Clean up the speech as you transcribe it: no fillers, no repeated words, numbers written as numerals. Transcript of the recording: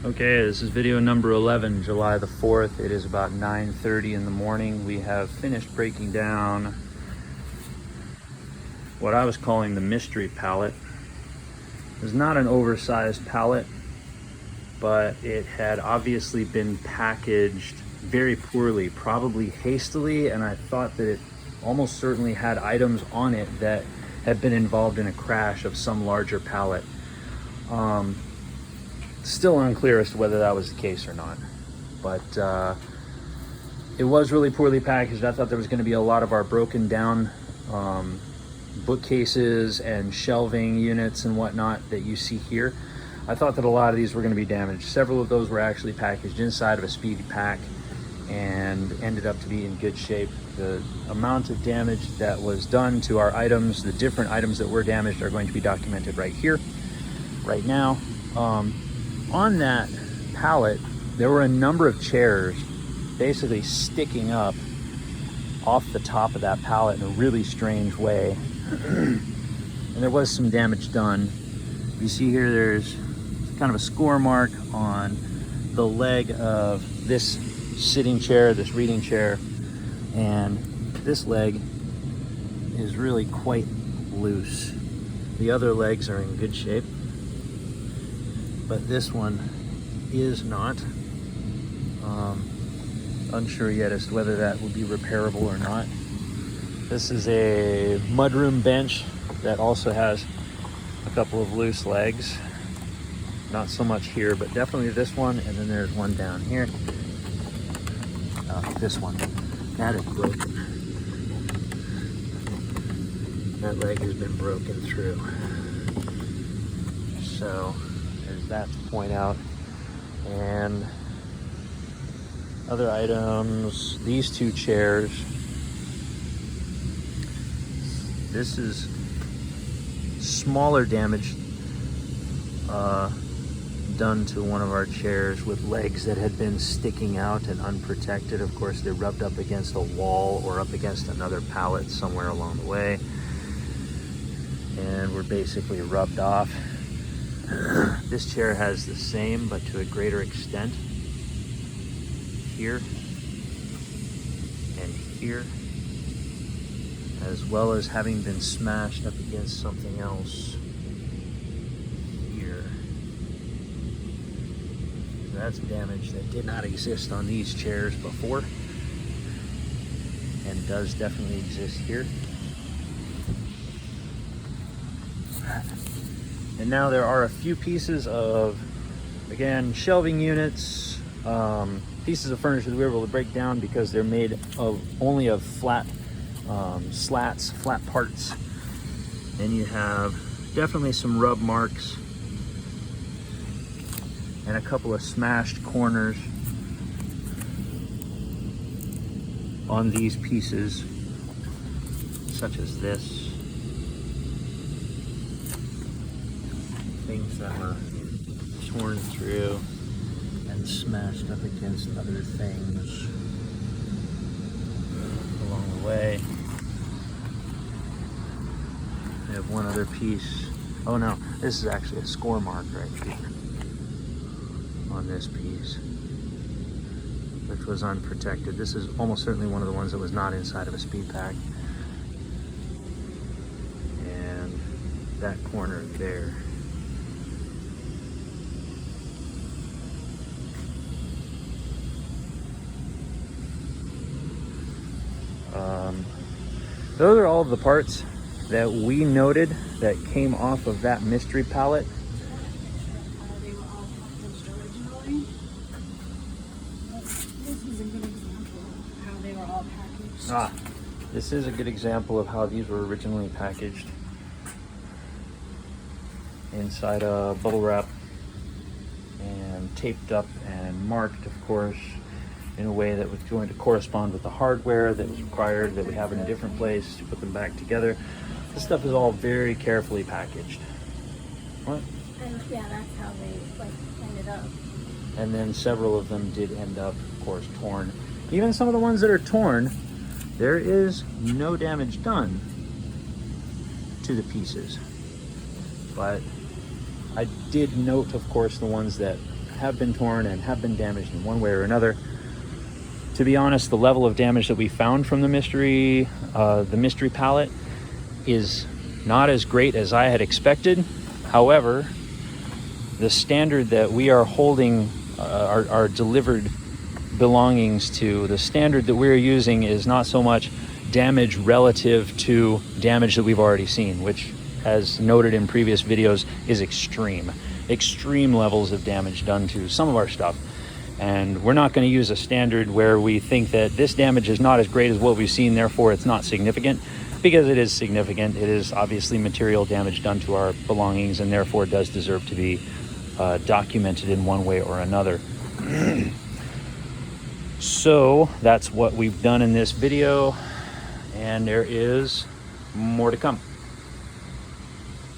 Okay, this is video number 11, July the 4th. It is about 9:30 in the morning. We have finished breaking down what I was calling the mystery pallet. It was not an oversized pallet, but it had obviously been packaged very poorly, probably hastily, and I thought that it almost certainly had items on it that had been involved in a crash of some larger pallet. Still unclear as to whether that was the case or not, but it was really poorly packaged. I thought there was going to be a lot of our broken down bookcases and shelving units and whatnot that you see here. I thought that a lot of these were going to be damaged. Several of those were actually packaged inside of a Speedy Pack and ended up to be in good shape. The amount of damage that was done to our items, the different items that were damaged, are going to be documented right here, right now. On that pallet, there were a number of chairs basically sticking up off the top of that pallet in a really strange way. And there was some damage done. You see here, there's kind of a score mark on the leg of this sitting chair, this reading chair, and this leg is really quite loose. The other legs are in good shape, but this one is not. Unsure yet as to whether that will be repairable or not. This is a mudroom bench that also has a couple of loose legs. Not so much here, but definitely this one, and then there's one down here. This one, that is broken. That leg has been broken through. So there's that to point out. And other items, these two chairs. This is smaller damage done to one of our chairs with legs that had been sticking out and unprotected. Of course, they rubbed up against a wall or up against another pallet somewhere along the way, and were basically rubbed off. This chair has the same, but to a greater extent. Here and here, as well as having been smashed up against something else here. That's damage that did not exist on these chairs before, and does definitely exist here. And now there are a few pieces of, again, shelving units, pieces of furniture that we were able to break down because they're made of only of flat slats, flat parts. And you have definitely some rub marks and a couple of smashed corners on these pieces, such as this. Things that were torn through and smashed up against other things along the way. We have one other piece. Oh no, this is actually a score mark right here on this piece, which was unprotected. This is almost certainly one of the ones that was not inside of a Speed Pack. And that corner there. Those are all of the parts that we noted that came off of that mystery pallet. They were all packaged originally. This is a good example of how they were all packaged. This is a good example of how these were originally packaged. Inside a bubble wrap and taped up and marked, of course, in a way that was going to correspond with the hardware that was required, that we have in a different place to put them back together. This stuff is all very carefully packaged. What? And yeah, that's how they ended up. And then several of them did end up, of course, torn. Even some of the ones that are torn, there is no damage done to the pieces. But I did note, of course, the ones that have been torn and have been damaged in one way or another. To be honest, the level of damage that we found from the mystery pallet is not as great as I had expected. However, the standard that we are holding our delivered belongings to, the standard that we're using is not so much damage relative to damage that we've already seen, which, as noted in previous videos, is extreme levels of damage done to some of our stuff. And we're not going to use a standard where we think that this damage is not as great as what we've seen, therefore it's not significant, because it is significant. It is obviously material damage done to our belongings, and therefore does deserve to be documented in one way or another. So that's what we've done in this video, and there is more to come.